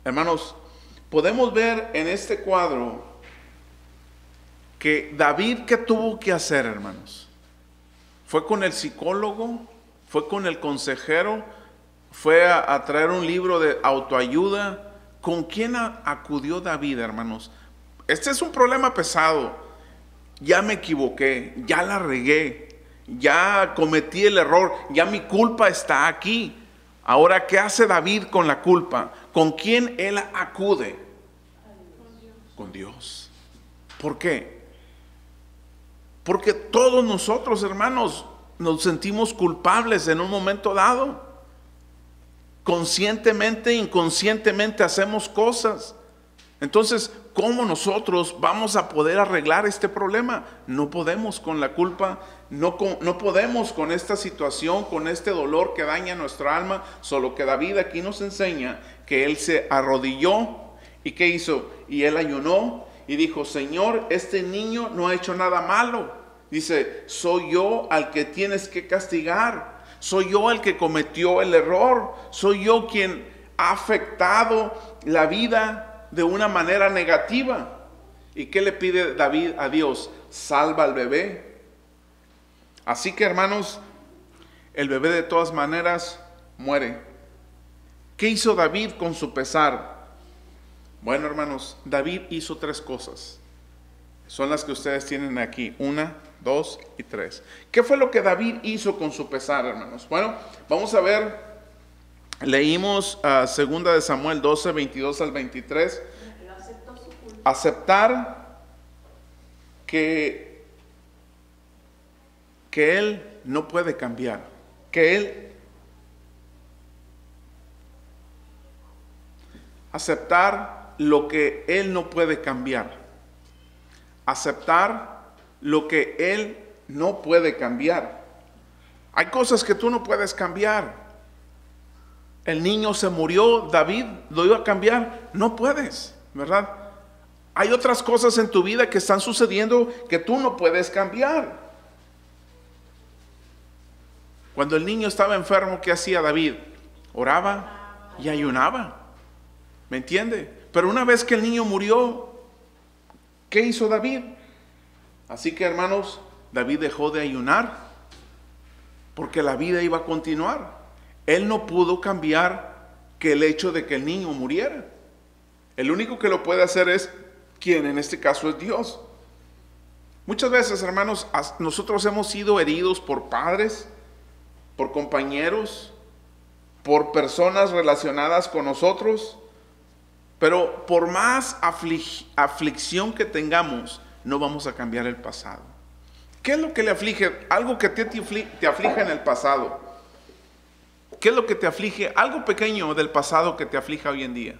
Hermanos, podemos ver en este cuadro que David, ¿qué tuvo que hacer, hermanos? Fue con el psicólogo, fue con el consejero, fue a traer un libro de autoayuda. ¿Con quién acudió David, hermanos? Este es un problema pesado. Ya me equivoqué, ya la regué, ya cometí el error, ya mi culpa está aquí. Ahora, ¿qué hace David con la culpa? ¿Con quién él acude? Con Dios. ¿Por qué? Porque todos nosotros, hermanos, nos sentimos culpables en un momento dado. Conscientemente, inconscientemente hacemos cosas. Entonces, ¿cómo nosotros vamos a poder arreglar este problema? No podemos con la culpa, no podemos con esta situación, con este dolor que daña nuestra alma. Solo que David aquí nos enseña que él se arrodilló y ¿qué hizo? Y él ayunó y dijo: Señor, este niño no ha hecho nada malo. Dice: soy yo al que tienes que castigar. Soy yo el que cometió el error. Soy yo quien ha afectado la vida de una manera negativa. ¿Y qué le pide David a Dios? Salva al bebé. Así que, hermanos, el bebé de todas maneras muere. ¿Qué hizo David con su pesar? Bueno, hermanos, David hizo 3 cosas. Son las que ustedes tienen aquí: 1, 2 y 3. ¿Qué fue lo que David hizo con su pesar, hermanos? Bueno, vamos a ver. Leímos 2 de Samuel 12, 22 al 23. Aceptar que él no puede cambiar, que él aceptar lo que él no puede cambiar, aceptar lo que él no puede cambiar. Hay cosas que tú no puedes cambiar. El niño se murió, David lo iba a cambiar, no puedes, ¿verdad? Hay otras cosas en tu vida que están sucediendo que tú no puedes cambiar. Cuando el niño estaba enfermo, ¿qué hacía David? Oraba y ayunaba. ¿Me entiende? Pero una vez que el niño murió, ¿qué hizo David? Así que, hermanos, David dejó de ayunar porque la vida iba a continuar. Él no pudo cambiar que el hecho de que el niño muriera. El único que lo puede hacer es quien en este caso es Dios. Muchas veces, hermanos, nosotros hemos sido heridos por padres, por compañeros, por personas relacionadas con nosotros, pero por más aflicción que tengamos, no vamos a cambiar el pasado. ¿Qué es lo que le aflige? Algo que te aflige en el pasado. ¿Qué es lo que te aflige? Algo pequeño del pasado que te aflija hoy en día.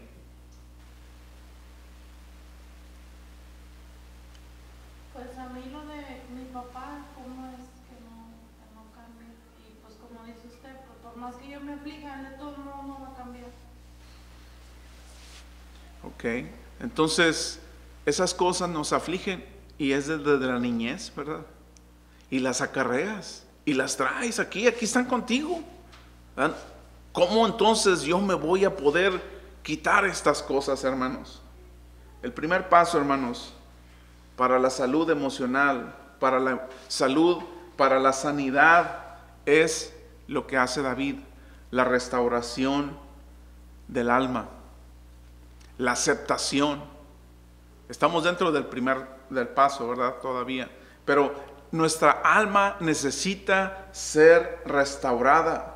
Pues a mí lo de mi papá, cómo es que no cambia. Y pues como dice usted, pues por más que yo me aflija, de todo modo no va a cambiar. Ok, entonces esas cosas nos afligen y es desde la niñez, ¿verdad? Y las acarreas y las traes aquí están contigo. ¿Verdad? ¿Cómo entonces yo me voy a poder quitar estas cosas, hermanos? El primer paso, hermanos, para la salud emocional, para la salud, para la sanidad, es lo que hace David: la restauración del alma, la aceptación. Estamos dentro del paso, ¿verdad? Todavía. Pero nuestra alma necesita ser restaurada.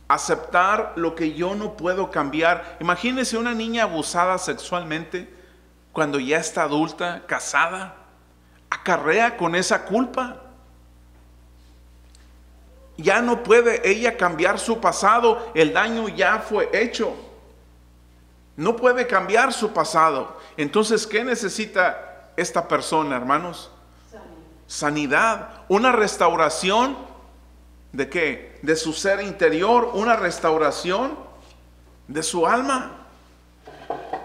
Aceptar lo que yo no puedo cambiar. Imagínese una niña abusada sexualmente cuando ya está adulta, casada. Acarrea con esa culpa. Ya no puede ella cambiar su pasado. El daño ya fue hecho. No puede cambiar su pasado. Entonces, ¿qué necesita esta persona, hermanos? Sanidad. Una restauración ¿de qué? De su ser interior. Una restauración de su alma.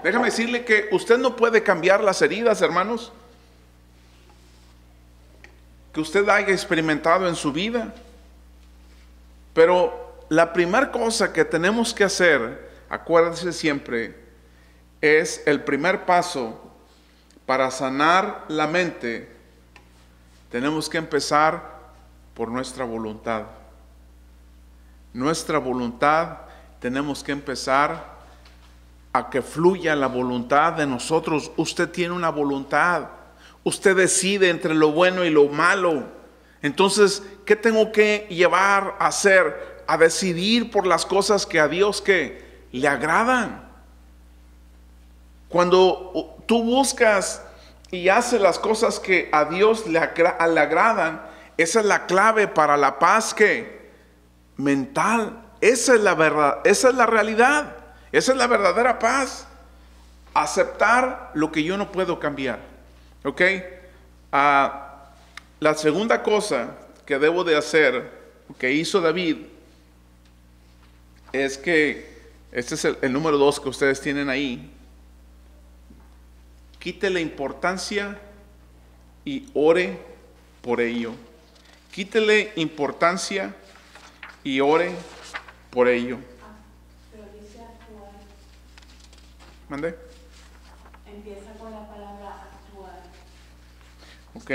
Déjame decirle que usted no puede cambiar las heridas, hermanos, que usted haya experimentado en su vida. Pero la primera cosa que tenemos que hacer, acuérdense siempre, es el primer paso para sanar la mente. Tenemos que empezar por nuestra voluntad. Nuestra voluntad, tenemos que empezar a que fluya la voluntad de nosotros. Usted tiene una voluntad. Usted decide entre lo bueno y lo malo. Entonces, ¿qué tengo que llevar a hacer? A decidir por las cosas que a Dios que le agradan. Cuando tú buscas y haces las cosas que a Dios le agradan, esa es la clave para la paz que mental. Esa es la verdad, esa es la realidad, esa es la verdadera paz. Aceptar lo que yo no puedo cambiar. ¿Ok? La segunda cosa que debo de hacer, que hizo David, es que, este es el número 2 que ustedes tienen ahí. Quítele importancia y ore por ello. Quítele importancia y ore por ello. Pero dice actuar. ¿Mande? Empieza con la palabra actuar. Ok.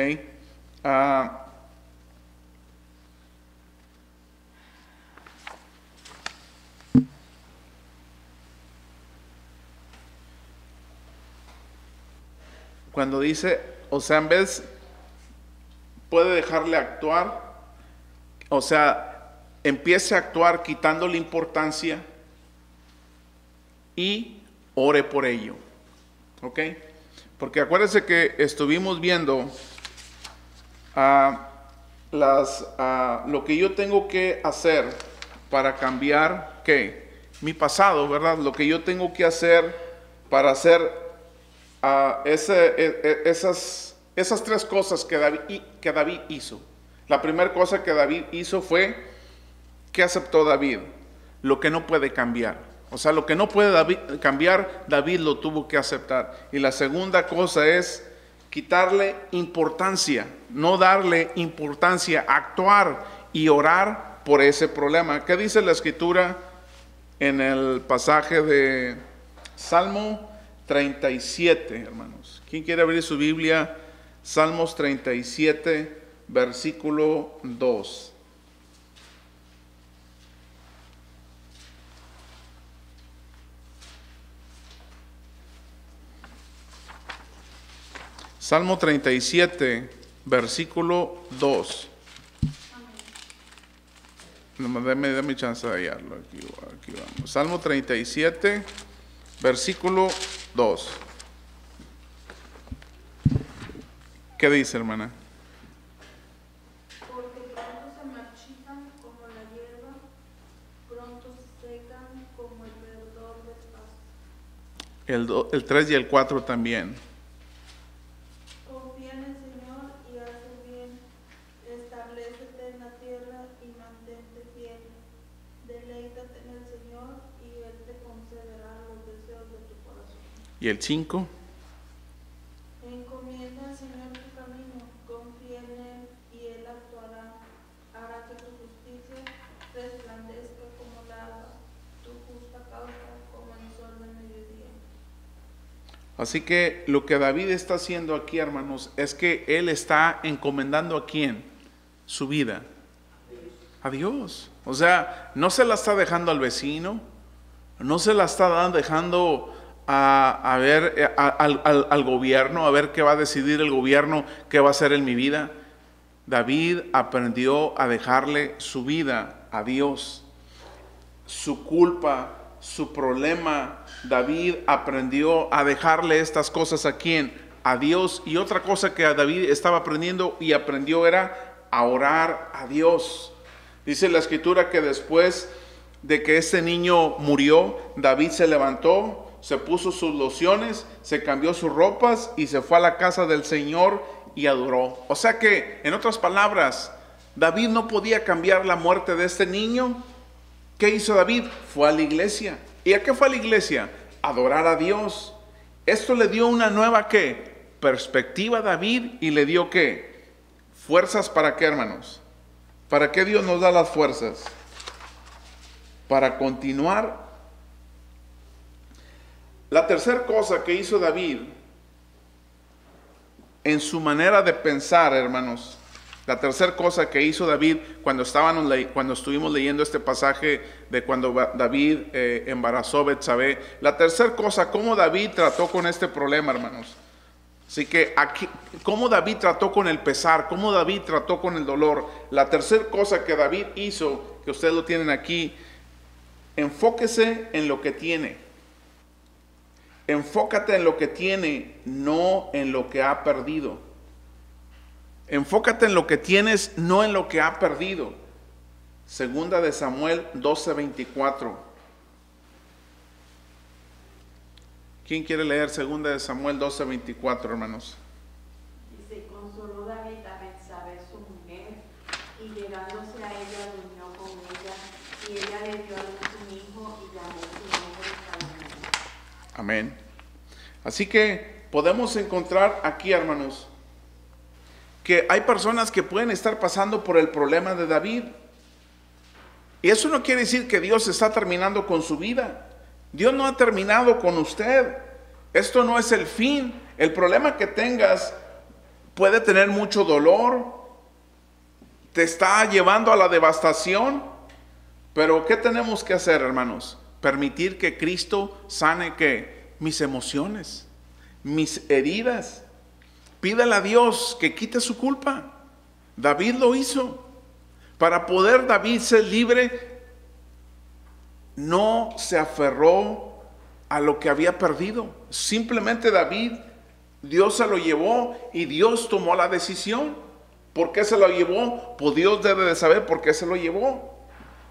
Cuando dice, o sea, en vez, puede dejarle actuar, o sea, empiece a actuar quitándole importancia y ore por ello. ¿Ok? Porque acuérdense que estuvimos viendo lo que yo tengo que hacer para cambiar, ¿qué? Mi pasado, ¿verdad? Lo que yo tengo que hacer para hacer esas 3 cosas que David hizo. La primera cosa que David hizo fue, ¿qué aceptó David? Lo que no puede cambiar. O sea, lo que no puede cambiar, David lo tuvo que aceptar. Y la segunda cosa es quitarle importancia, no darle importancia, actuar y orar por ese problema. ¿Qué dice la Escritura en el pasaje de Salmo 37, hermanos? ¿Quién quiere abrir su Biblia? Salmos 37, versículo 2. Salmo 37, versículo 2. Dame chance de hallarlo. Aquí vamos. Salmo 37, versículo 2. ¿Qué dice, hermana? Porque pronto se marchitan como la hierba, pronto se secan como el verdor del pasto. El 3 y el 4 también. Confía en el Señor y haz el bien, establécete en la tierra y mantente fiel. Deleítate en el Señor y Él te concederá los deseos de tu corazón. ¿Y el 5? Encomienda al Señor tu camino, confía en Él y Él actuará. Hará que tu justicia resplandezca como el alba, tu justa causa como el sol del mediodía. Así que lo que David está haciendo aquí, hermanos, es que él está encomendando ¿a quién? Su vida. A Dios. O sea, no se la está dejando al vecino, no se la está dejando a ver al gobierno, a ver qué va a decidir el gobierno, qué va a hacer en mi vida. David aprendió a dejarle su vida a Dios. Su culpa, su problema, David aprendió a dejarle estas cosas ¿a quién? A Dios. Y otra cosa que David estaba aprendiendo y aprendió era a orar a Dios. Dice la Escritura que después de que este niño murió, David se levantó, se puso sus lociones, se cambió sus ropas y se fue a la casa del Señor y adoró. O sea que, en otras palabras, David no podía cambiar la muerte de este niño. ¿Qué hizo David? Fue a la iglesia. ¿Y a qué fue a la iglesia? Adorar a Dios. Esto le dio una nueva ¿qué? Perspectiva a David y le dio ¿qué? Fuerzas. ¿Para qué, hermanos? ¿Para qué Dios nos da las fuerzas? Para continuar. La tercera cosa que hizo David en su manera de pensar, hermanos, la tercera cosa que hizo David cuando estuvimos leyendo este pasaje de cuando David embarazó a Betsabé, la tercera cosa, cómo David trató con este problema, hermanos. Así que aquí, cómo David trató con el pesar, cómo David trató con el dolor. La tercera cosa que David hizo, que ustedes lo tienen aquí, enfóquese en lo que tiene. Enfócate en lo que tiene, no en lo que ha perdido. Enfócate en lo que tienes, no en lo que ha perdido. Segunda de Samuel 12:24. ¿Quién quiere leer Segunda de Samuel 12:24, hermanos? Dice, consoló David a Betsabé su mujer, y llegándose a ella durmió con ella, y ella le dio a luz un hijo y llamó su nombre Salomón. Amén. Así que podemos encontrar aquí, hermanos, que hay personas que pueden estar pasando por el problema de David. Y eso no quiere decir que Dios está terminando con su vida. Dios no ha terminado con usted. Esto no es el fin. El problema que tengas puede tener mucho dolor, te está llevando a la devastación. Pero ¿qué tenemos que hacer, hermanos? Permitir que Cristo sane ¿qué? Mis emociones, mis heridas. Pídale a Dios que quite su culpa. David lo hizo. Para poder David ser libre, no se aferró a lo que había perdido. Simplemente David, Dios se lo llevó y Dios tomó la decisión. ¿Por qué se lo llevó? Pues Dios debe de saber por qué se lo llevó.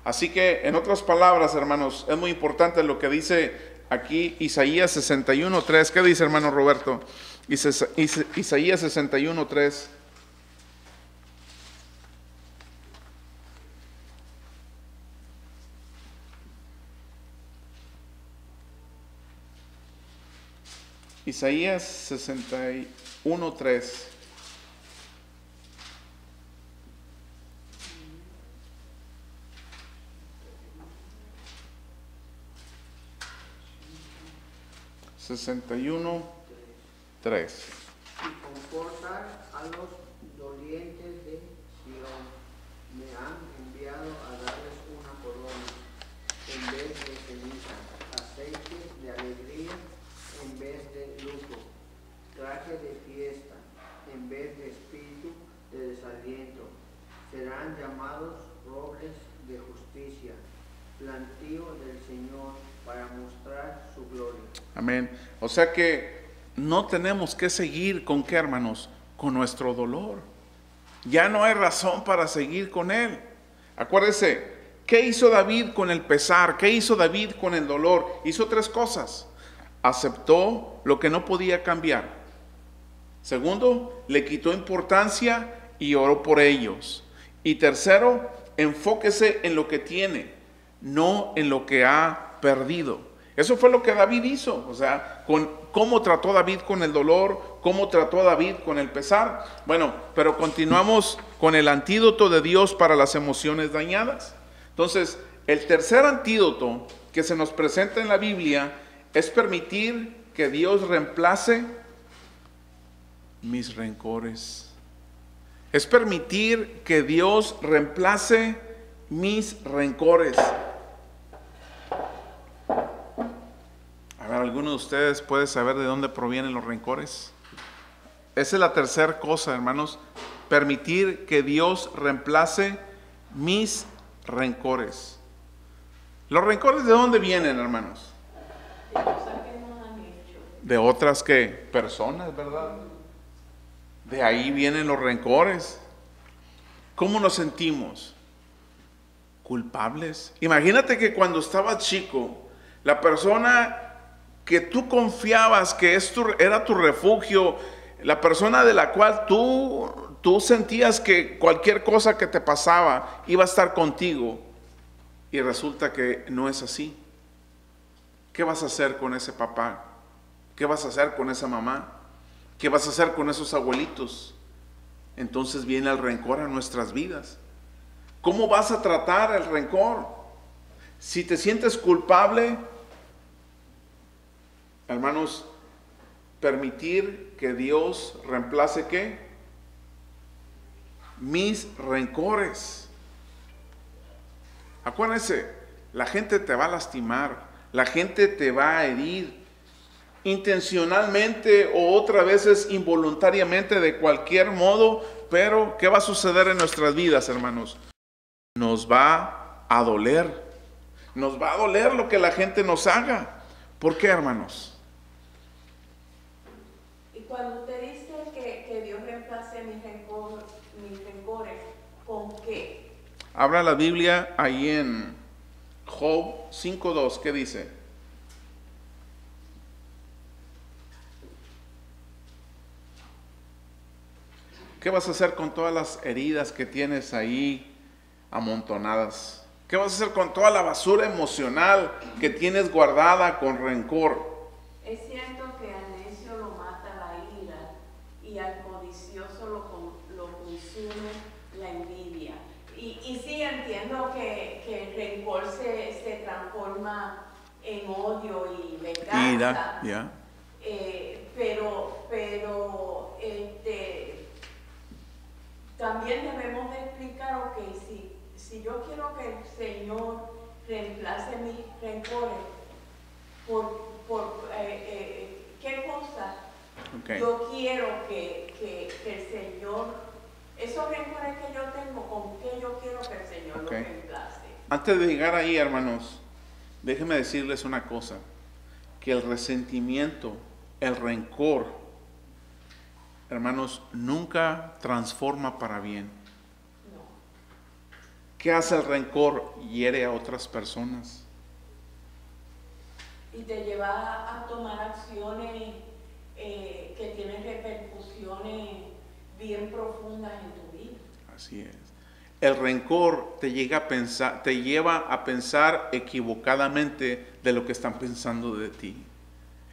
Así que, en otras palabras, hermanos, es muy importante lo que dice aquí Isaías 61:3. ¿Qué dice, hermano Roberto? Isaías 61:3. Isaías 61:3. Y confortar a los dolientes de Sion. Me han enviado a darles una corona en vez de ceniza, aceite de alegría en vez de luto, traje de fiesta en vez de espíritu de desaliento. Serán llamados robles de justicia, plantío del Señor para mostrar su gloria. Amén. O sea que no tenemos que seguir con qué, hermanos, con nuestro dolor. Ya no hay razón para seguir con él. Acuérdese, ¿qué hizo David con el pesar? ¿Qué hizo David con el dolor? Hizo tres cosas. Aceptó lo que no podía cambiar. Segundo, le quitó importancia y oró por ellos. Y tercero, enfóquese en lo que tiene, no en lo que ha perdido. Eso fue lo que David hizo. O sea, cómo trató David con el dolor, cómo trató David con el pesar. Bueno, pero continuamos con el antídoto de Dios para las emociones dañadas. Entonces, el tercer antídoto que se nos presenta en la Biblia es permitir que Dios reemplace mis rencores. Es permitir que Dios reemplace mis rencores. A ver, ¿alguno de ustedes puede saber de dónde provienen los rencores? Esa es la tercera cosa, hermanos. Permitir que Dios reemplace mis rencores. ¿Los rencores de dónde vienen, hermanos? De cosas que nos han hecho. De otras que personas, ¿verdad? De ahí vienen los rencores. ¿Cómo nos sentimos? Culpables. Imagínate que cuando estabas chico, la persona que tú confiabas que era tu refugio, la persona de la cual tú sentías que cualquier cosa que te pasaba iba a estar contigo, y resulta que no es así. ¿Qué vas a hacer con ese papá? ¿Qué vas a hacer con esa mamá? ¿Qué vas a hacer con esos abuelitos? Entonces viene el rencor a nuestras vidas. ¿Cómo vas a tratar el rencor? Si te sientes culpable, Hermanos, permitir que Dios reemplace ¿qué? Mis rencores. Acuérdense, la gente te va a lastimar, la gente te va a herir, intencionalmente o otras veces involuntariamente, de cualquier modo. Pero ¿qué va a suceder en nuestras vidas, hermanos? Nos va a doler. Nos va a doler lo que la gente nos haga. ¿Por qué, hermanos? Y cuando usted dice que Dios reemplace mis rencores, ¿con qué? Habla la Biblia ahí en Job 5:2. ¿Qué dice? ¿Qué vas a hacer con todas las heridas que tienes ahí amontonadas? ¿Qué vas a hacer con toda la basura emocional que tienes guardada con rencor? Es cierto que al necio lo mata la ira y al codicioso lo consume la envidia. Y sí entiendo que el rencor se transforma en odio y venganza. Ira, ya. Pero también debemos de explicar, ok, si yo quiero que el Señor reemplace mis rencores, ¿qué cosa yo quiero que el Señor, esos rencores que yo tengo, con qué yo quiero que el Señor los reemplace? Antes de llegar ahí, hermanos, déjenme decirles una cosa, que el resentimiento, el rencor, hermanos, nunca transforma para bien. No. ¿Qué hace el rencor? Hiere a otras personas. Y te lleva a tomar acciones que tienen repercusiones bien profundas en tu vida. Así es. El rencor te lleva a pensar equivocadamente de lo que están pensando de ti.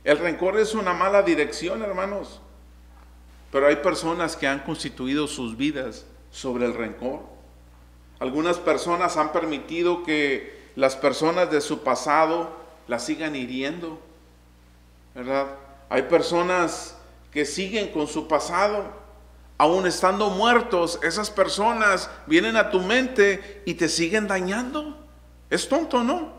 El rencor es una mala dirección, hermanos. Pero hay personas que han constituido sus vidas sobre el rencor. Algunas personas han permitido que las personas de su pasado las sigan hiriendo, ¿verdad? Hay personas que siguen con su pasado, aún estando muertos. Esas personas vienen a tu mente y te siguen dañando. Es tonto, ¿no?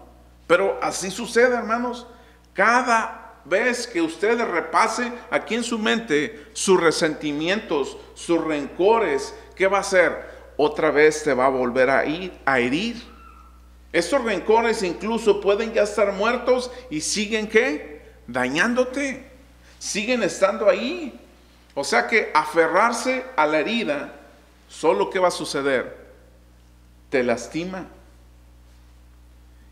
Pero así sucede, hermanos. Cada vez que usted repase aquí en su mente sus resentimientos, sus rencores, ¿qué va a hacer? Otra vez te va a volver a herir. Estos rencores incluso pueden ya estar muertos y siguen ¿qué? Dañándote. Siguen estando ahí. O sea que aferrarse a la herida, solo ¿qué va a suceder? Te lastima.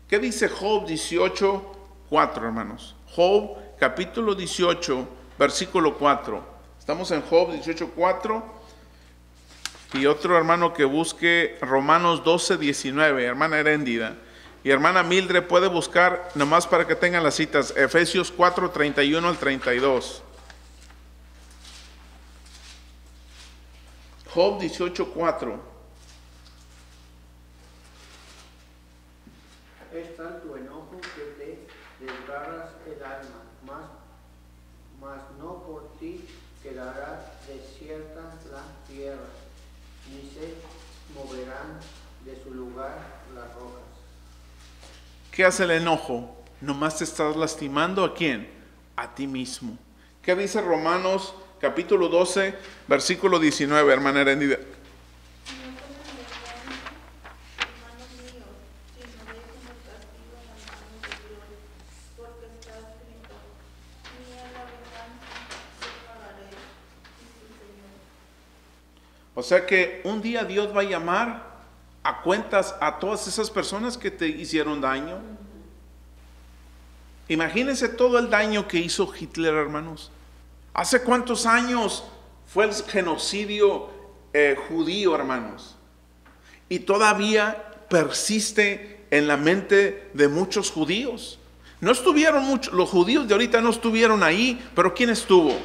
¿Qué dice Job 18:4, hermanos? Job capítulo 18, versículo 4. Estamos en Job 18:4. Y otro hermano que busque Romanos 12:19, hermana Heréndida. Y hermana Mildred puede buscar, nomás para que tengan las citas, Efesios 4:31 al 32. Job 18:4. Es tal tu enojo que te desgarras el alma, mas no por ti quedará desierta la tierra, ni se moverán de su lugar las rocas. ¿Qué hace el enojo? Nomás te estás lastimando ¿a quién? A ti mismo. ¿Qué dice Romanos capítulo 12, versículo 19, hermana Herendida? O sea que un día Dios va a llamar a cuentas a todas esas personas que te hicieron daño. Imagínense todo el daño que hizo Hitler, hermanos. ¿Hace cuántos años fue el genocidio judío, hermanos? Y todavía persiste en la mente de muchos judíos. No estuvieron muchos, los judíos de ahorita no estuvieron ahí, pero ¿quién estuvo?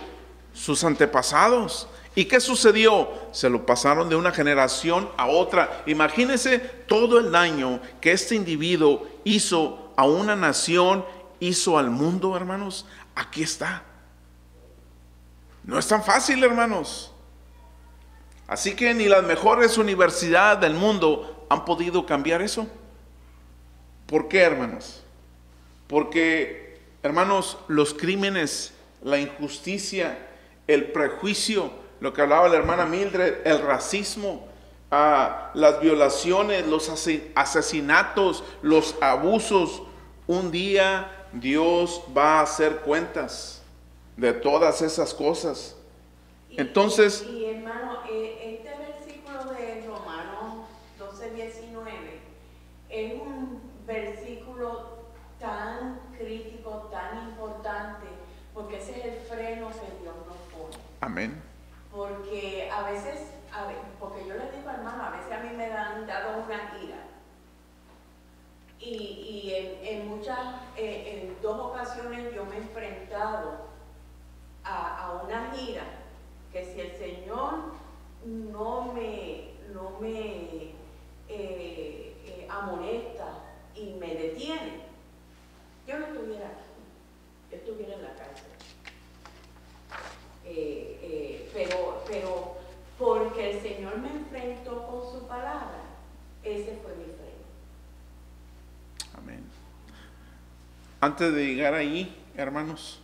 Sus antepasados. ¿Y qué sucedió? Se lo pasaron de una generación a otra. Imagínense todo el daño que este individuo hizo a una nación, hizo al mundo, hermanos. aquí está. No es tan fácil, hermanos. Así que ni las mejores universidades del mundo han podido cambiar eso. ¿Por qué, hermanos? Porque, hermanos, los crímenes, la injusticia, el prejuicio, lo que hablaba la hermana Mildred, el racismo, las violaciones, los asesinatos, los abusos, un día Dios va a hacer cuentas de todas esas cosas. Entonces, y hermano, este versículo de Romanos 12:19 es un versículo tan crítico, tan importante, porque ese es el freno que Dios nos pone. amén. Porque a veces, porque yo les digo, hermano, a veces a mí me han dado una ira. Y en 2 ocasiones yo me he enfrentado a una ira que si el Señor no me amonesta y me detiene, yo no estuviera aquí, yo estuviera en la cárcel. Pero porque el Señor me enfrentó con su palabra, ese fue mi freno. Amén. Antes de llegar ahí, hermanos,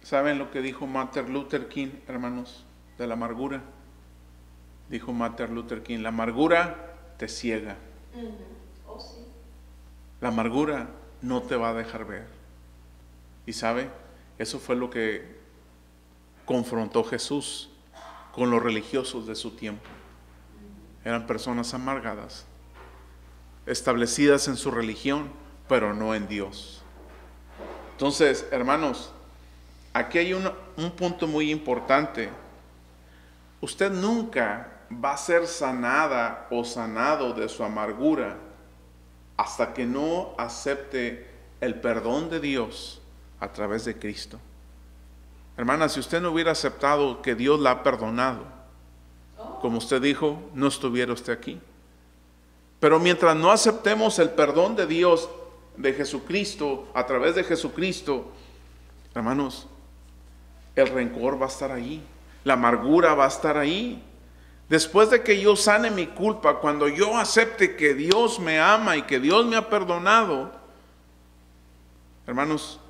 ¿saben lo que dijo Martin Luther King, hermanos? De la amargura. Dijo Martin Luther King, la amargura te ciega. Oh, sí. La amargura no te va a dejar ver. Y sabe, eso fue lo que confrontó Jesús con los religiosos de su tiempo. Eran personas amargadas, establecidas en su religión, pero no en Dios. Entonces, hermanos, aquí hay un punto muy importante. Usted nunca va a ser sanada o sanado de su amargura hasta que no acepte el perdón de Dios a través de Cristo. Hermana, si usted no hubiera aceptado que Dios la ha perdonado, como usted dijo, no estuviera usted aquí. Pero mientras no aceptemos el perdón de Dios, de Jesucristo, a través de Jesucristo, hermanos, el rencor va a estar ahí, la amargura va a estar ahí. Después de que yo sane mi culpa, cuando yo acepte que Dios me ama y que Dios me ha perdonado, hermanos,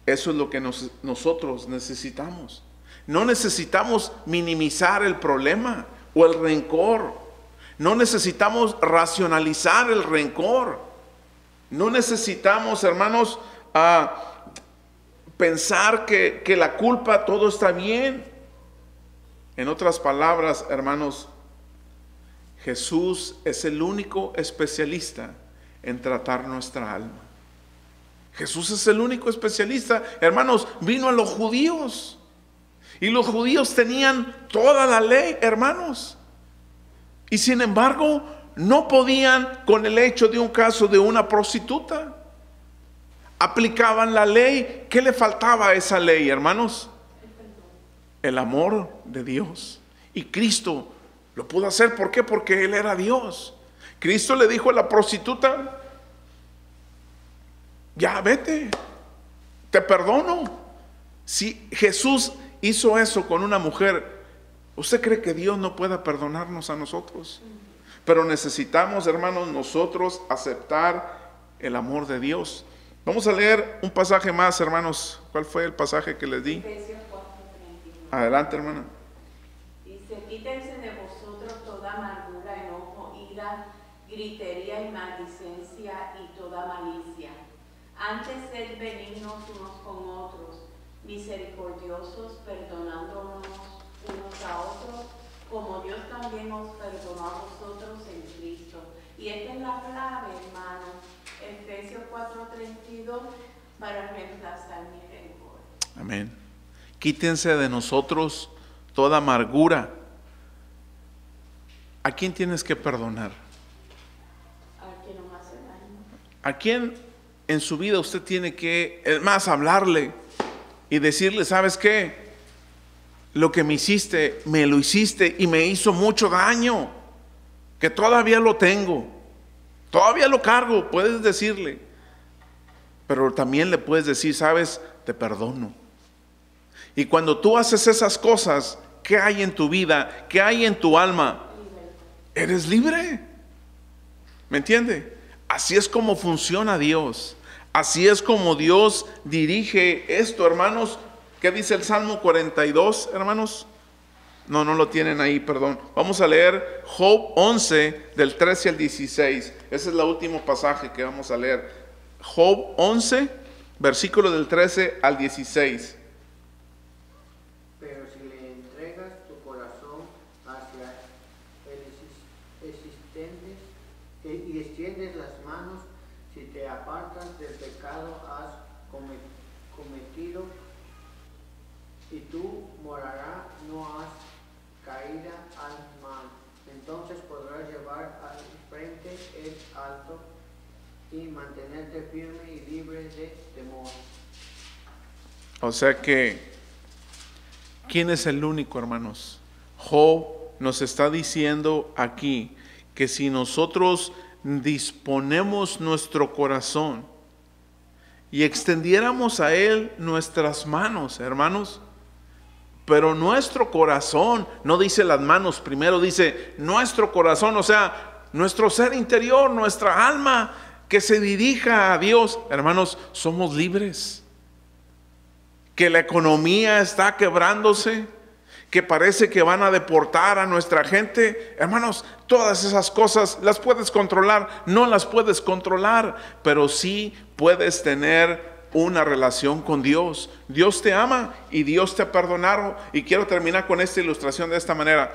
eso es lo que nosotros necesitamos. No necesitamos minimizar el problema o el rencor. No necesitamos racionalizar el rencor. No necesitamos, hermanos, pensar que la culpa todo está bien. En otras palabras, hermanos, Jesús es el único especialista en tratar nuestra alma. Jesús es el único especialista. Hermanos, vino a los judíos. Y los judíos tenían toda la ley, hermanos. Y sin embargo, no podían con el hecho de un caso de una prostituta. Aplicaban la ley. ¿Qué le faltaba a esa ley, hermanos? El amor de Dios. Y Cristo lo pudo hacer. ¿Por qué? Porque Él era Dios. Cristo le dijo a la prostituta: ya vete, te perdono. Si Jesús hizo eso con una mujer, ¿usted cree que Dios no pueda perdonarnos a nosotros? Pero necesitamos, hermanos, nosotros aceptar el amor de Dios. Vamos a leer un pasaje más, hermanos. ¿Cuál fue el pasaje que les di? Efesios 4:31. Adelante, hermana. Dice: quítense de vosotros toda amargura, enojo, ira, gritería y maldicencia y toda malicia. Antes sed benignos unos con otros, misericordiosos, perdonándonos unos a otros, como Dios también os perdonó a vosotros en Cristo. Y esta es la clave, hermano, Efesios 4:32, para reemplazar mi rencor. Amén. Quítense de nosotros toda amargura. ¿A quién tienes que perdonar? Al que nos hace daño. ¿A quién en su vida usted tiene que, es más, hablarle y decirle: ¿sabes qué? Lo que me hiciste, me lo hiciste y me hizo mucho daño, que todavía lo tengo, todavía lo cargo. Puedes decirle, pero también le puedes decir: ¿sabes? te perdono. Y cuando tú haces esas cosas, ¿qué hay en tu vida? ¿Qué hay en tu alma? Eres libre. ¿Me entiende? Así es como funciona Dios. Así es como Dios dirige esto, hermanos. ¿Qué dice el Salmo 42, hermanos? No lo tienen ahí, perdón. Vamos a leer Job 11, del 13 al 16. Ese es el último pasaje que vamos a leer. Job 11, versículo del 13 al 16. Pero si le entregas tu corazón hacia el existente y extiendes las manos, si te apartas del pecado has cometido, y tú morarás, no has caída al mal. Entonces podrás llevar al frente el alto y mantenerte firme y libre de temor. O sea que, ¿quién es el único, hermanos? Job nos está diciendo aquí que si nosotros disponemos nuestro corazón y extendiéramos a Él nuestras manos, hermanos, pero nuestro corazón, no dice las manos primero, dice nuestro corazón, o sea, nuestro ser interior, nuestra alma, que se dirija a Dios, hermanos, somos libres. Que la economía está quebrándose, que parece que van a deportar a nuestra gente, hermanos, todas esas cosas las puedes controlar, no las puedes controlar, pero sí puedes tener una relación con Dios. Dios te ama y Dios te ha perdonado. Y quiero terminar con esta ilustración de esta manera.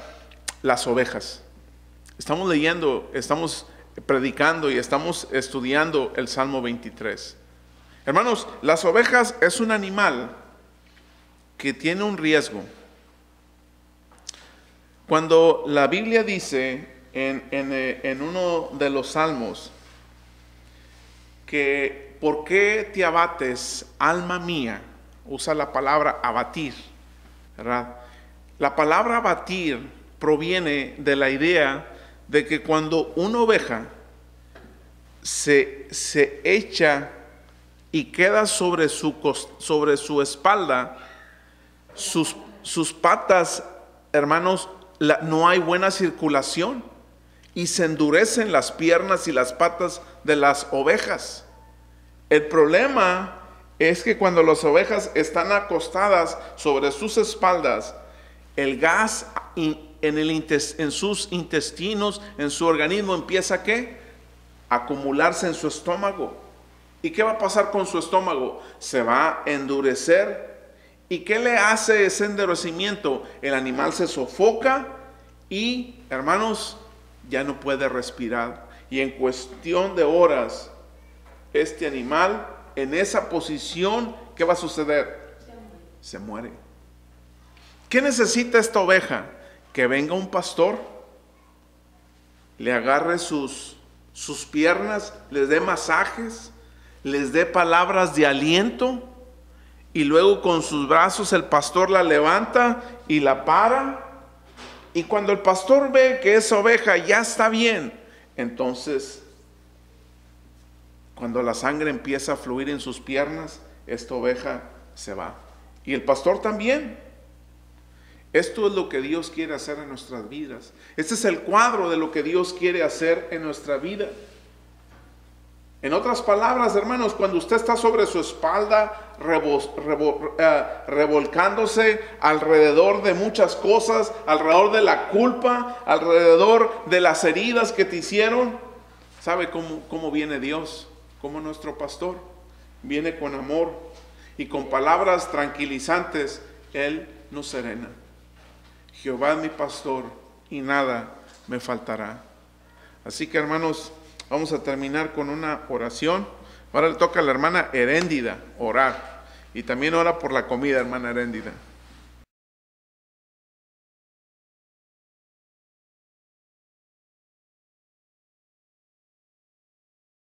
Las ovejas. Estamos leyendo, estamos predicando y estamos estudiando el Salmo 23. Hermanos, las ovejas es un animal que tiene un riesgo. Cuando la Biblia dice en uno de los salmos que ¿por qué te abates, alma mía? Usa la palabra abatir, ¿verdad? La palabra abatir proviene de la idea de que cuando una oveja se echa y queda sobre su espalda, sus patas, hermanos, no hay buena circulación y se endurecen las piernas y las patas de las ovejas. El problema es que cuando las ovejas están acostadas sobre sus espaldas, el gas en sus intestinos, en su organismo, empieza ¿qué? A acumularse en su estómago. ¿Y qué va a pasar con su estómago? Se va a endurecer. ¿Y qué le hace ese endurecimiento? El animal se sofoca y, hermanos, ya no puede respirar. Y en cuestión de horas, este animal, en esa posición, ¿qué va a suceder? Se muere. ¿Qué necesita esta oveja? Que venga un pastor, le agarre sus piernas, les dé masajes, les dé palabras de aliento, y luego con sus brazos el pastor la levanta y la para. Y cuando el pastor ve que esa oveja ya está bien, entonces, cuando la sangre empieza a fluir en sus piernas, esta oveja se va. Y el pastor también. Esto es lo que Dios quiere hacer en nuestras vidas. Este es el cuadro de lo que Dios quiere hacer en nuestra vida. En otras palabras, hermanos, cuando usted está sobre su espalda, revolcándose alrededor de muchas cosas, alrededor de la culpa, alrededor de las heridas que te hicieron, ¿sabe cómo viene Dios? Como nuestro pastor. Viene con amor y con palabras tranquilizantes. Él nos serena. Jehová es mi pastor y nada me faltará. Así que, hermanos, vamos a terminar con una oración. Ahora le toca a la hermana Heréndida orar. Y también ora por la comida, hermana Heréndida.